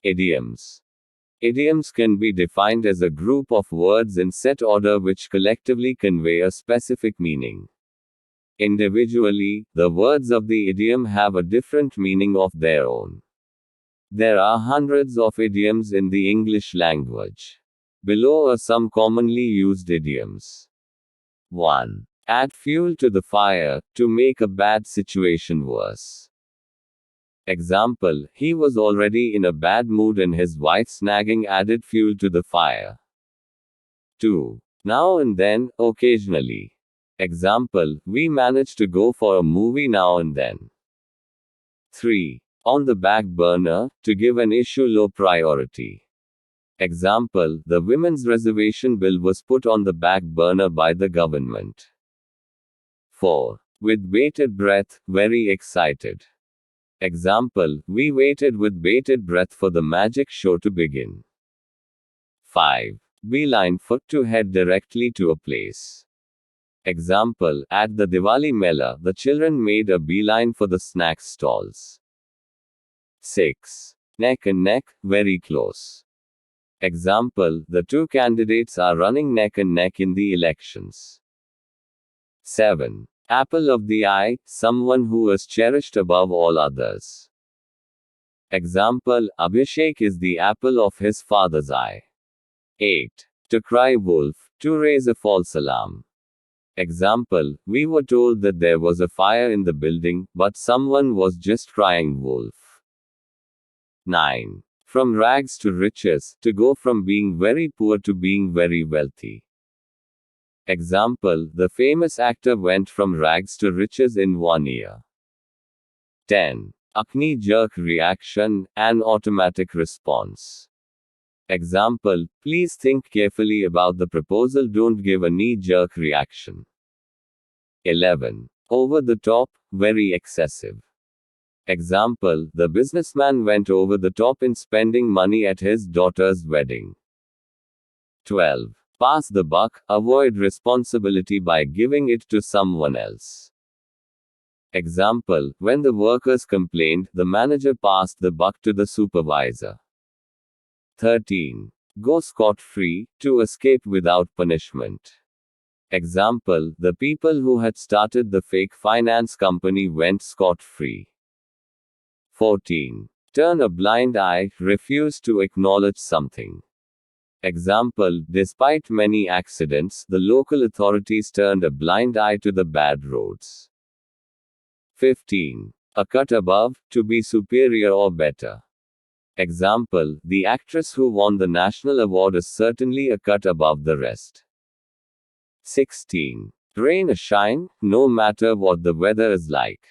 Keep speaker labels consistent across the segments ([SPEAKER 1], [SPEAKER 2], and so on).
[SPEAKER 1] Idioms. Idioms can be defined as a group of words in set order which collectively convey a specific meaning. Individually, the words of the idiom have a different meaning of their own. There are hundreds of idioms in the English language. Below are some commonly used idioms. 1. Add fuel to the fire, to make a bad situation worse. Example, he was already in a bad mood and his wife's nagging added fuel to the fire. 2. Now and then, occasionally. Example, we manage to go for a movie now and then. 3. On the back burner, to give an issue low priority. Example, the women's reservation bill was put on the back burner by the government. 4. With bated breath, very excited. Example, we waited with bated breath for the magic show to begin. 5. Beeline, for to head directly to a place. Example, at the Diwali Mela, the children made a beeline for the snack stalls. 6. Neck and neck, very close. Example, the two candidates are running neck and neck in the elections. 7. Apple of the eye, someone who is cherished above all others. Example, Abhishek is the apple of his father's eye. 8. To cry wolf, to raise a false alarm. Example, we were told that there was a fire in the building, but someone was just crying wolf. 9. From rags to riches, to go from being very poor to being very wealthy. Example, the famous actor went from rags to riches in 1 year. 10. A knee-jerk reaction, an automatic response. Example, please think carefully about the proposal, don't give a knee-jerk reaction. 11. Over the top, very excessive. Example, the businessman went over the top in spending money at his daughter's wedding. 12. Pass the buck, avoid responsibility by giving it to someone else. Example, when the workers complained, the manager passed the buck to the supervisor. 13. Go scot-free, to escape without punishment. Example, the people who had started the fake finance company went scot-free. 14. Turn a blind eye, refuse to acknowledge something. Example, despite many accidents, the local authorities turned a blind eye to the bad roads. 15. A cut above, to be superior or better. Example, the actress who won the national award is certainly a cut above the rest. 16. Rain or shine, no matter what the weather is like.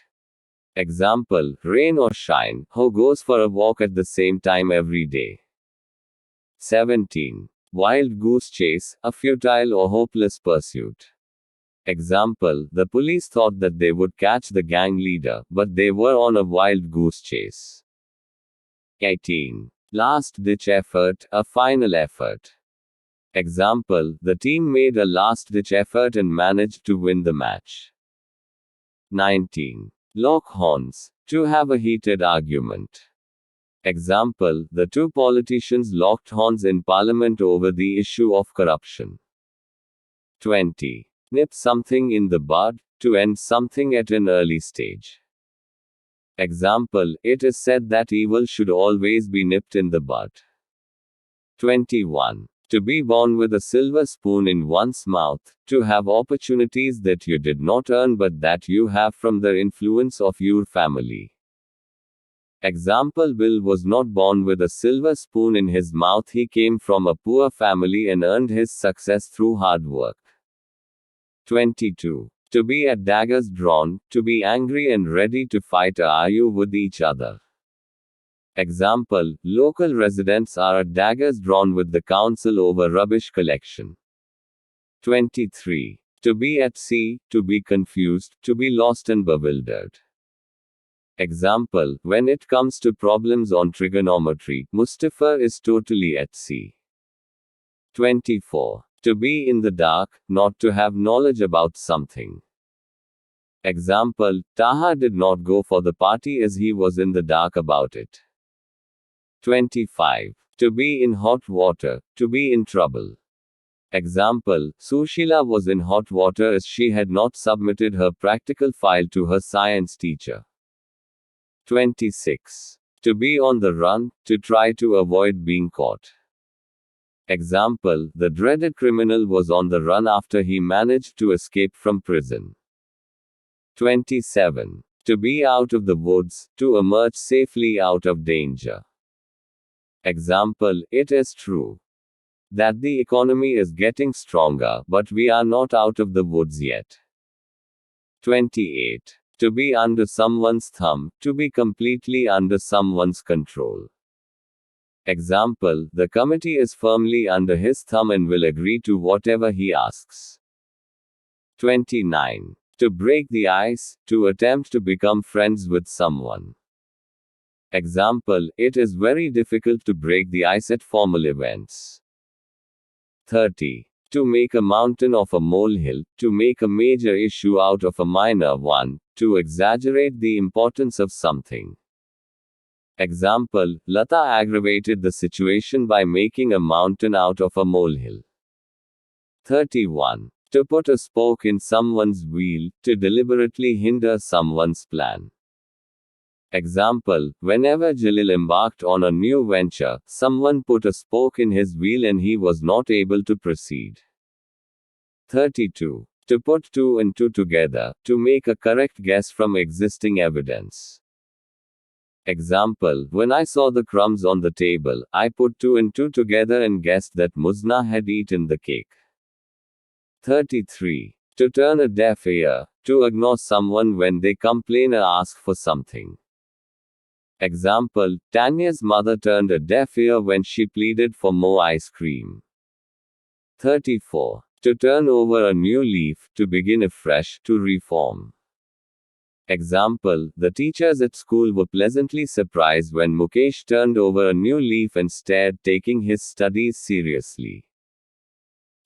[SPEAKER 1] Example, rain or shine, who goes for a walk at the same time every day. 17. Wild goose chase, a futile or hopeless pursuit. Example, the police thought that they would catch the gang leader, but they were on a wild goose chase. 18. Last-ditch effort, a final effort. Example, the team made a last-ditch effort and managed to win the match. 19. Lock horns, to have a heated argument. Example, the two politicians locked horns in parliament over the issue of corruption. 20. Nip something in the bud, to end something at an early stage. Example, it is said that evil should always be nipped in the bud. 21. To be born with a silver spoon in one's mouth, to have opportunities that you did not earn but that you have from the influence of your family. Example, Bill was not born with a silver spoon in his mouth, he came from a poor family and earned his success through hard work. 22. To be at daggers drawn, to be angry and ready to fight with each other. Example, local residents are at daggers drawn with the council over rubbish collection. 23. To be at sea, to be confused, to be lost and bewildered. Example, when it comes to problems on trigonometry, Mustafa is totally at sea. 24. To be in the dark, not to have knowledge about something. Example, Taha did not go for the party as he was in the dark about it. 25. To be in hot water, to be in trouble. Example, Sushila was in hot water as she had not submitted her practical file to her science teacher. 26. To be on the run, to try to avoid being caught. Example, the dreaded criminal was on the run after he managed to escape from prison. 27. To be out of the woods, to emerge safely out of danger. Example, it is true that the economy is getting stronger, but we are not out of the woods yet. 28. To be under someone's thumb, to be completely under someone's control. Example, the committee is firmly under his thumb and will agree to whatever he asks. 29. To break the ice, to attempt to become friends with someone. Example, it is very difficult to break the ice at formal events. 30. To make a mountain of a molehill, to make a major issue out of a minor one, to exaggerate the importance of something. Example, Lata aggravated the situation by making a mountain out of a molehill. 31. To put a spoke in someone's wheel, to deliberately hinder someone's plan. Example, whenever Jalil embarked on a new venture, someone put a spoke in his wheel and he was not able to proceed. 32. To put two and two together, to make a correct guess from existing evidence. Example, when I saw the crumbs on the table, I put two and two together and guessed that Muzna had eaten the cake. 33. To turn a deaf ear, to ignore someone when they complain or ask for something. Example, Tanya's mother turned a deaf ear when she pleaded for more ice cream. 34. To turn over a new leaf, to begin afresh, to reform. Example, the teachers at school were pleasantly surprised when Mukesh turned over a new leaf and stared, taking his studies seriously.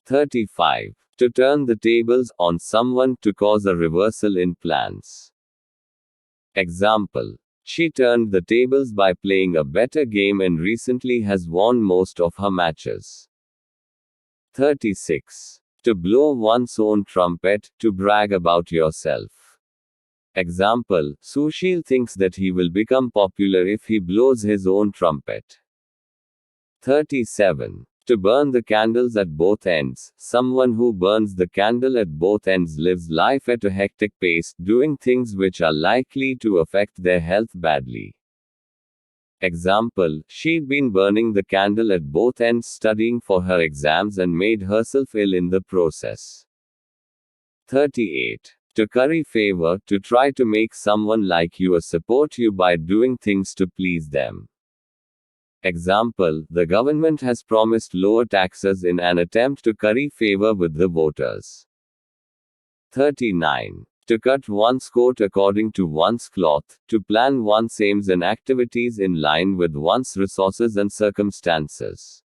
[SPEAKER 1] 35. To turn the tables on someone, to cause a reversal in plans. Example, she turned the tables by playing a better game and recently has won most of her matches. 36. To blow one's own trumpet, to brag about yourself. Example, Sushil thinks that he will become popular if he blows his own trumpet. 37. To burn the candles at both ends, someone who burns the candle at both ends lives life at a hectic pace, doing things which are likely to affect their health badly. Example, she'd been burning the candle at both ends studying for her exams and made herself ill in the process. 38. To curry favor, to try to make someone like you or support you by doing things to please them. Example, the government has promised lower taxes in an attempt to curry favor with the voters. 39. To cut one's coat according to one's cloth, to plan one's aims and activities in line with one's resources and circumstances.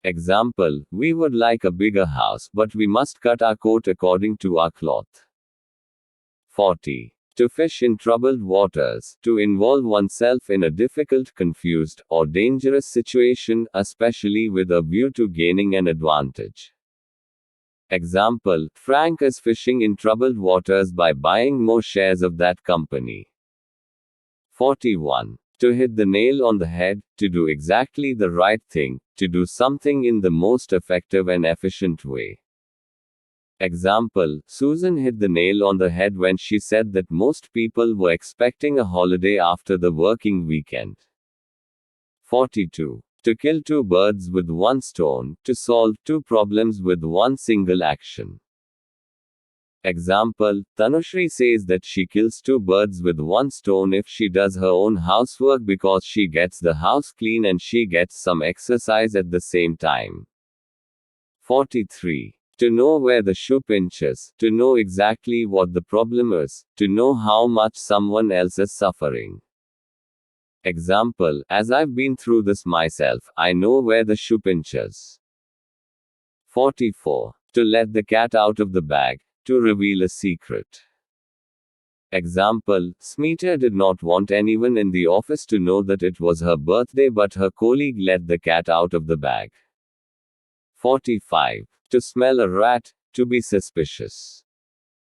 [SPEAKER 1] Example, we would like a bigger house, but we must cut our coat according to our cloth. 40. To fish in troubled waters, to involve oneself in a difficult, confused, or dangerous situation, especially with a view to gaining an advantage. Example, Frank is fishing in troubled waters by buying more shares of that company. 41. To hit the nail on the head, to do exactly the right thing, to do something in the most effective and efficient way. Example, Susan hit the nail on the head when she said that most people were expecting a holiday after the working weekend. 42. To kill two birds with one stone, to solve two problems with one single action. Example, Tanushri says that she kills two birds with one stone if she does her own housework because she gets the house clean and she gets some exercise at the same time. 43. To know where the shoe pinches, to know exactly what the problem is, to know how much someone else is suffering. Example, as I've been through this myself, I know where the shoe pinches. 44. To let the cat out of the bag, to reveal a secret. Example, Smita did not want anyone in the office to know that it was her birthday, but her colleague let the cat out of the bag. 45. To smell a rat, to be suspicious.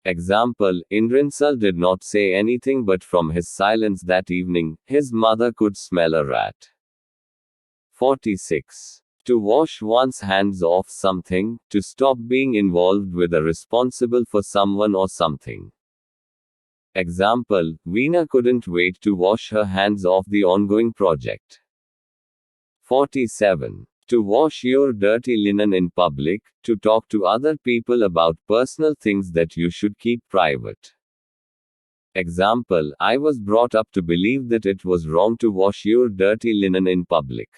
[SPEAKER 1] Example, Indrinsal did not say anything, but from his silence that evening, his mother could smell a rat. 46. To wash one's hands off something, to stop being involved with or responsible for someone or something. Example, Veena couldn't wait to wash her hands off the ongoing project. 47. To wash your dirty linen in public, to talk to other people about personal things that you should keep private. Example, I was brought up to believe that it was wrong to wash your dirty linen in public.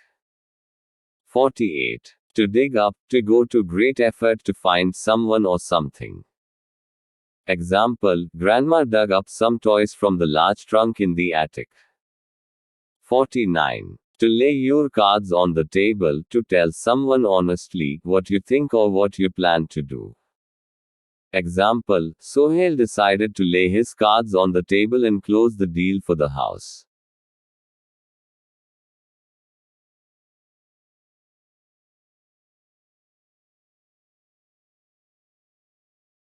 [SPEAKER 1] 48. To dig up, to go to great effort to find someone or something. Example, Grandma dug up some toys from the large trunk in the attic. 49. To lay your cards on the table, to tell someone honestly what you think or what you plan to do. Example, Sohail decided to lay his cards on the table and close the deal for the house.